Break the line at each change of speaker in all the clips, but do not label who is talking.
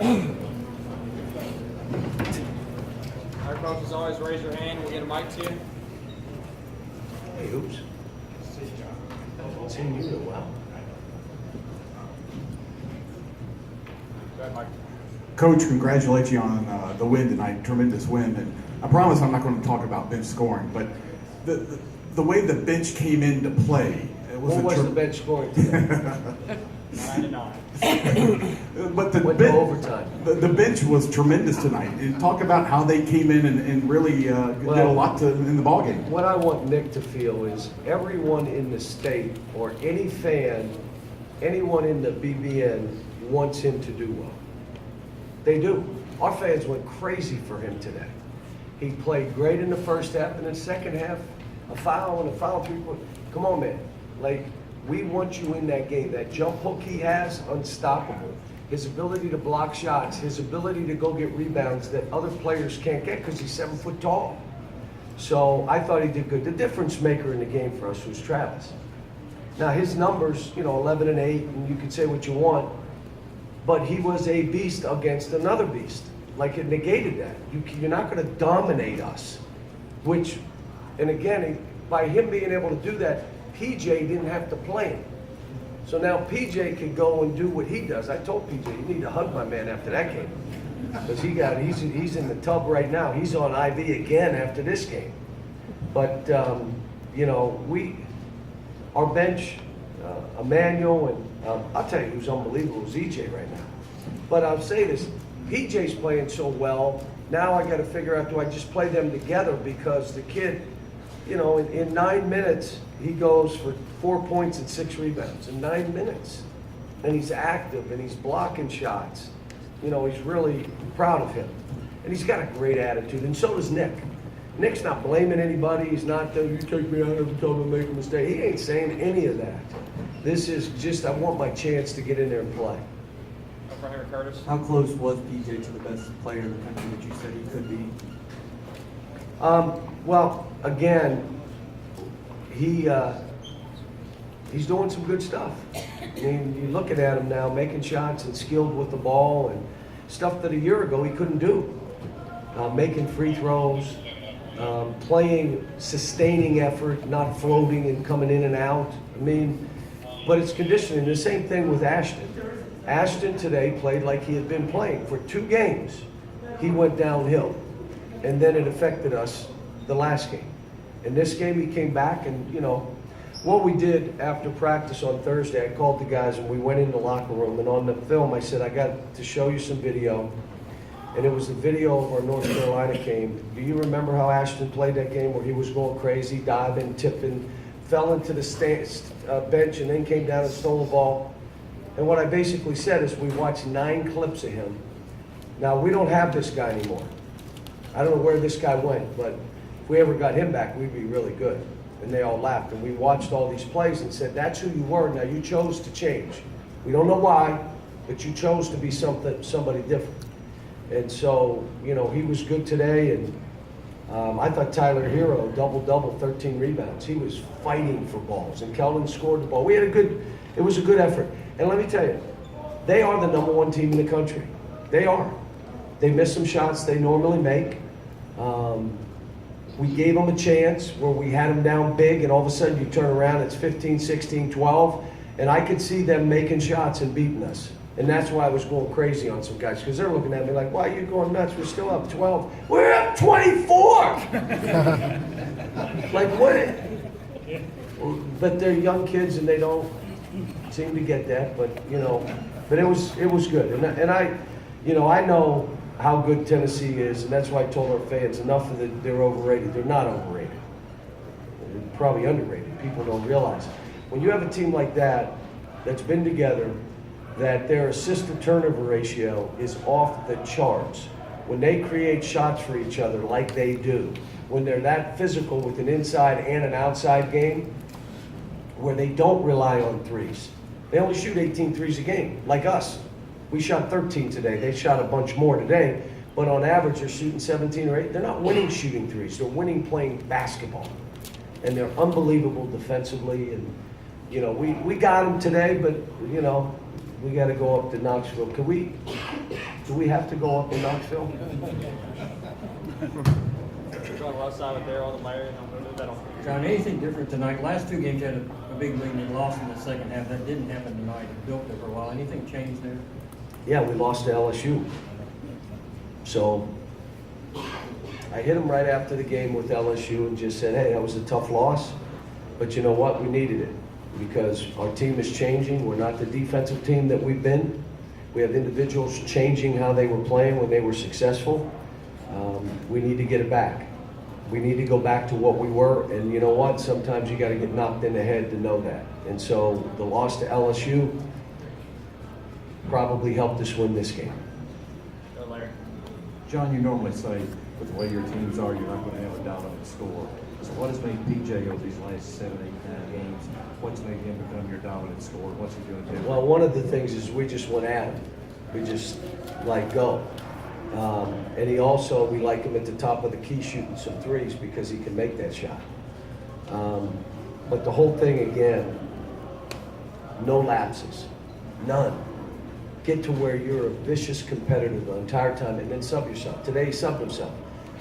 All right, folks, as always, raise your hand. We'll get a mic to you.
Hey, oops. Seen you in a while.
Go ahead, Mike.
Coach, congratulate you on the win tonight, tremendous win. And I promise I'm not going to talk about bench scoring, but the way the bench came into play.
What was the bench scoring today?
99.
But the
Went to overtime.
The bench was tremendous tonight. And talk about how they came in and really did a lot in the ballgame.
What I want Nick to feel is everyone in the state or any fan, anyone in the BBN wants him to do well. They do. Our fans went crazy for him today. He played great in the first half, and in the second half, a foul and a foul 3-point. Come on, man. Like, we want you in that game. That jump hook he has, unstoppable. His ability to block shots, his ability to go get rebounds that other players can't get because he's 7 foot tall. So I thought he did good. The difference maker in the game for us was Travis. Now his numbers, 11 and 8, and you can say what you want, but he was a beast against another beast. Like, it negated that. You're not going to dominate us, which, and again, by him being able to do that, PJ didn't have to play him. So now PJ can go and do what he does. I told PJ, you need to hug my man after that game. Because he's in the tub right now. He's on IV again after this game. But, our bench, Emmanuel, and I'll tell you who's unbelievable is EJ right now. But I'll say this, PJ's playing so well. Now I got to figure out, do I just play them together? Because the kid, in 9 minutes, he goes for 4 points and 6 rebounds in 9 minutes. And he's active and he's blocking shots. He's really proud of him. And he's got a great attitude, and so does Nick. Nick's not blaming anybody. He's not, you take me out every time I make a mistake. He ain't saying any of that. This is just, I want my chance to get in there and play.
Up right here, Curtis.
How close was PJ to the best player in the country that you said he could be?
Well, again, he's doing some good stuff. I mean, you're looking at him now, making shots and skilled with the ball and stuff that a year ago he couldn't do. Making free throws, playing, sustaining effort, not floating and coming in and out. I mean, but it's conditioning. The same thing with Ashton. Ashton today played like he had been playing. For 2 games, he went downhill. And then it affected us the last game. In this game, he came back and, what we did after practice on Thursday, I called the guys and we went in the locker room, and on the film I said, I got to show you some video. And it was the video of our North Carolina game. Do you remember how Ashton played that game where he was going crazy, diving, tipping, fell into the bench and then came down and stole the ball? And what I basically said is we watched 9 clips of him. Now, we don't have this guy anymore. I don't know where this guy went, but if we ever got him back, we'd be really good. And they all laughed. And we watched all these plays and said, that's who you were. Now, you chose to change. We don't know why, but you chose to be somebody different. And so, he was good today. And I thought Tyler Hero, double-double, 13 rebounds. He was fighting for balls. And Keldon scored the ball. It was a good effort. And let me tell you, they are the #1 team in the country. They are. They miss some shots they normally make. We gave them a chance where we had them down big, and all of a sudden you turn around, it's 15, 16, 12, and I could see them making shots and beating us. And that's why I was going crazy on some guys, because they're looking at me like, why are you going nuts? We're still up 12. We're up 24! Like, what? But they're young kids, and they don't seem to get that, but, but it was good. And I know how good Tennessee is, and that's why I told our fans, enough of that they're overrated. They're not overrated. They're probably underrated. People don't realize it. When you have a team like that, that's been together, that their assist-to-turnover ratio is off the charts. When they create shots for each other like they do, when they're that physical with an inside and an outside game, where they don't rely on threes. They only shoot 18 threes a game, like us. We shot 13 today. They shot a bunch more today. But on average, they're shooting 17 or 8. They're not winning shooting threes. They're winning playing basketball. And they're unbelievable defensively. And, we got them today, but, we got to go up to Knoxville. Could we Do we have to go up in Knoxville?
Go on the left side with there, all the layers, and I'll move that on.
John, anything different tonight? Last two games you had a big lead and lost in the second half. That didn't happen tonight. It built it for a while. Anything changed there?
Yeah, we lost to LSU. So I hit him right after the game with LSU and just said, hey, that was a tough loss. But you know what? We needed it because our team is changing. We're not the defensive team that we've been. We have individuals changing how they were playing when they were successful. We need to get it back. We need to go back to what we were. And you know what? Sometimes you got to get knocked in the head to know that. And so the loss to LSU probably helped us win this game.
Go Larry.
John, you normally say with the way your teams are, you're not going to have a dominant score. So what has made PJ over these last 7, 8, 9 games? What's made him become your dominant scorer? What's he doing different?
Well, one of the things is we just went at him. We just like go. And he also, we like him at the top of the key shooting some threes because he can make that shot. But the whole thing again, no lapses, none. Get to where you're a vicious competitor the entire time and then sub yourself. Today he subbed himself.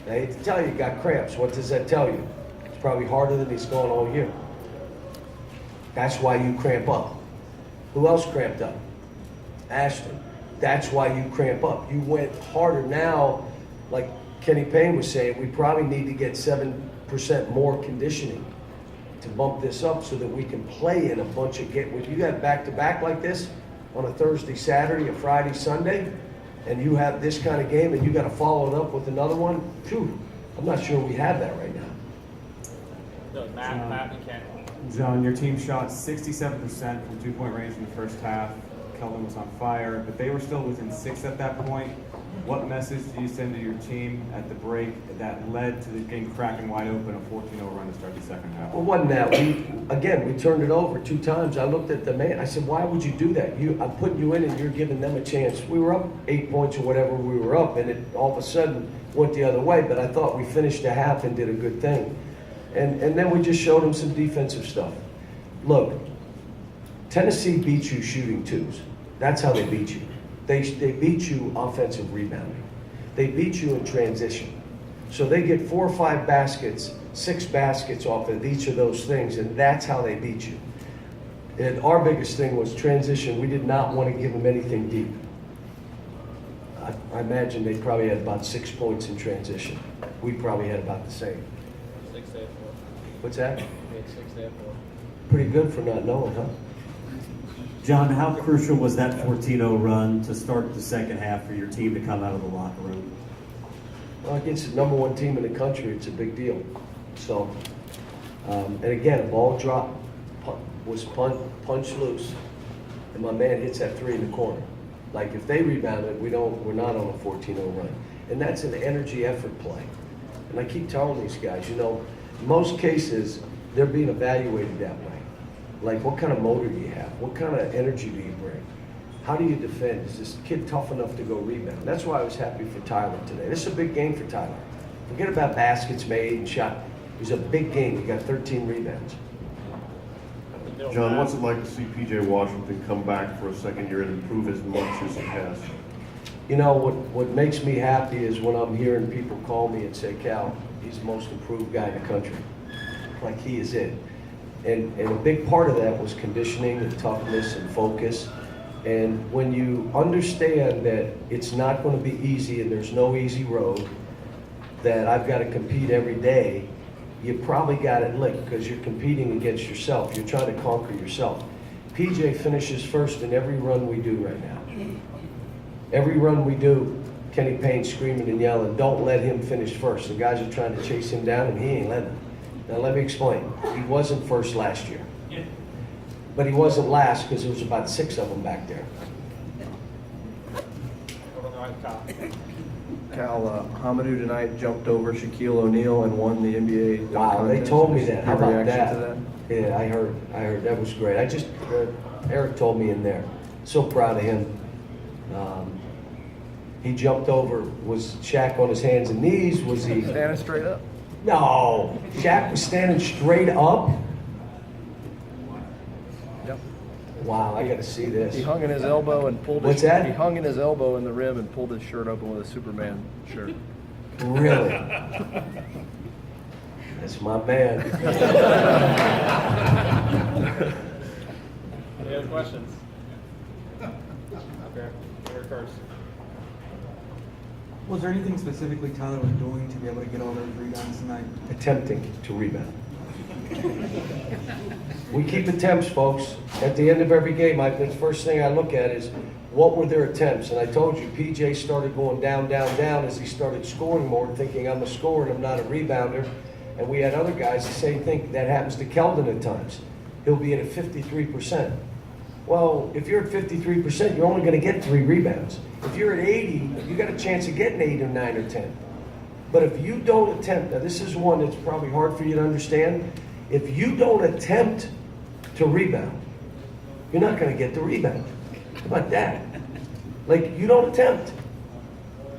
I hate to tell you, he got cramps. What does that tell you? It's probably harder than he's gone all year. That's why you cramp up. Who else cramped up? Ashton. That's why you cramp up. You went harder. Now, like Kenny Payne was saying, we probably need to get 7% more conditioning to bump this up so that we can play in a bunch of games. When you have back-to-back like this on a Thursday, Saturday, a Friday, Sunday, and you have this kind of game and you got to follow it up with another one, phew, I'm not sure we have that right now.
Go Matt and Ken.
John, your team shot 67% from 2-point range in the first half. Keldon was on fire, but they were still within 6 at that point. What message do you send to your team at the break that led to the game cracking wide open, a 14-0 run to start the second half?
Well, wasn't that? We turned it over 2 times. I looked at the man. I said, why would you do that? I'm putting you in and you're giving them a chance. We were up 8 points or whatever we were up, and it all of a sudden went the other way. But I thought we finished the half and did a good thing. And then we just showed them some defensive stuff. Look, Tennessee beat you shooting twos. That's how they beat you. They beat you offensive rebounding. They beat you in transition. So they get 4 or 5 baskets, 6 baskets off of each of those things, and that's how they beat you. And our biggest thing was transition. We did not want to give them anything deep. I imagine they probably had about 6 points in transition. We probably had about the same.
6 day 4.
What's that?
We had 6 day 4.
Pretty good for not knowing, huh?
John, how crucial was that 14-0 run to start the second half for your team to come out of the locker room?
Well, against the #1 team in the country, it's a big deal. So, and again, a ball drop was punched loose, and my man hits that 3 in the corner. Like if they rebound it, we're not on a 14-0 run, and that's an energy effort play. And I keep telling these guys, you know, in most cases they're being evaluated that way. Like, what kind of motor do you have? What kind of energy do you bring? How do you defend? Is this kid tough enough to go rebound? That's why I was happy for Tyler today. This is a big game for Tyler. Forget about baskets made and shot. It was a big game. He got 13 rebounds.
John, what's it like to see PJ Washington come back for a second year and improve as much as he has?
You know, what makes me happy is when I'm hearing people call me and say, Cal, he's the most improved guy in the country. Like, he is it. And a big part of that was conditioning and toughness and focus. And when you understand that it's not going to be easy and there's no easy road, that I've got to compete every day, you probably got it licked because you're competing against yourself. You're trying to conquer yourself. PJ finishes first in every run we do right now. Every run we do, Kenny Payne screaming and yelling, don't let him finish first. The guys are trying to chase him down and he ain't letting them. Now let me explain. He wasn't first last year. But he wasn't last because there was about 6 of them back there.
Over on the right top.
Cal, Hamadou tonight jumped over Shaquille O'Neal and won the NBA dunk
Wow, they
contest.
told me that. How
Your
about
reaction
that?
to
Yeah, I heard. That was great. Eric told me in there. So proud of him. He jumped over. Was Shaq on his hands and knees? Was he?
Standing straight up.
No. Shaq was standing straight up.
Yep.
Wow, I got to see this.
He hung in his elbow and pulled
What's
his,
that?
He hung in his elbow in the rim and pulled his shirt open with a Superman shirt.
Really? That's my man.
Any other questions? Okay, here first.
Was there anything specifically Tyler was doing to be able to get all those rebounds tonight?
Attempting to rebound. We keep attempts, folks. At the end of every game, the first thing I look at is what were their attempts. And I told you, PJ started going down, down, down as he started scoring more, thinking I'm a scorer and I'm not a rebounder. And we had other guys, the same thing. That happens to Keldon at times. He'll be at a 53%. Well, if you're at 53%, you're only going to get 3 rebounds. If you're at 80, you got a chance of getting 8 or 9 or 10. But if you don't attempt, now this is one that's probably hard for you to understand. If you don't attempt to rebound, you're not going to get the rebound. How about that? Like, you don't attempt,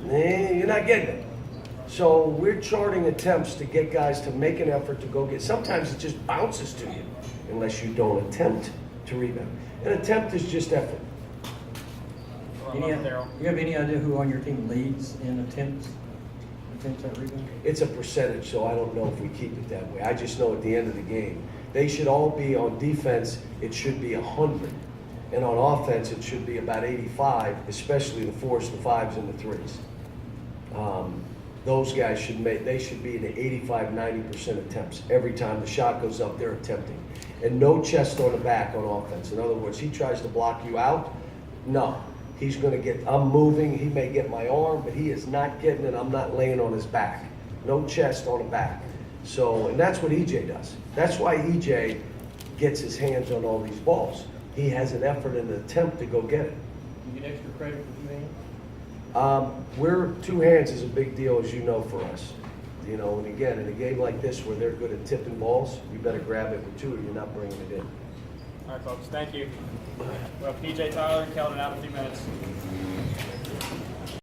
you're not getting it. So we're charting attempts to get guys to make an effort to go get. Sometimes it just bounces to you unless you don't attempt to rebound. An attempt is just effort.
Do you have any idea who on your team leads in attempts at rebound?
It's a percentage, so I don't know if we keep it that way. I just know at the end of the game, they should all be on defense, it should be 100. And on offense, it should be about 85, especially the 4s, the 5s, and the 3s. Those guys should be in the 85, 90% attempts. Every time the shot goes up, they're attempting. And no chest on the back on offense. In other words, he tries to block you out. No, he's going to get, I'm moving, he may get my arm, but he is not getting it, I'm not laying on his back. No chest on the back. So, and that's what EJ does. That's why EJ gets his hands on all these balls. He has an effort and an attempt to go get it.
You get extra credit for 2 hands?
We're 2 hands is a big deal, as you know, for us. You know, and again, in a game like this where they're good at tipping balls, you better grab it with 2 or you're not bringing it in.
All right, folks, thank you. Well, PJ, Tyler, and Keldon out in a few minutes.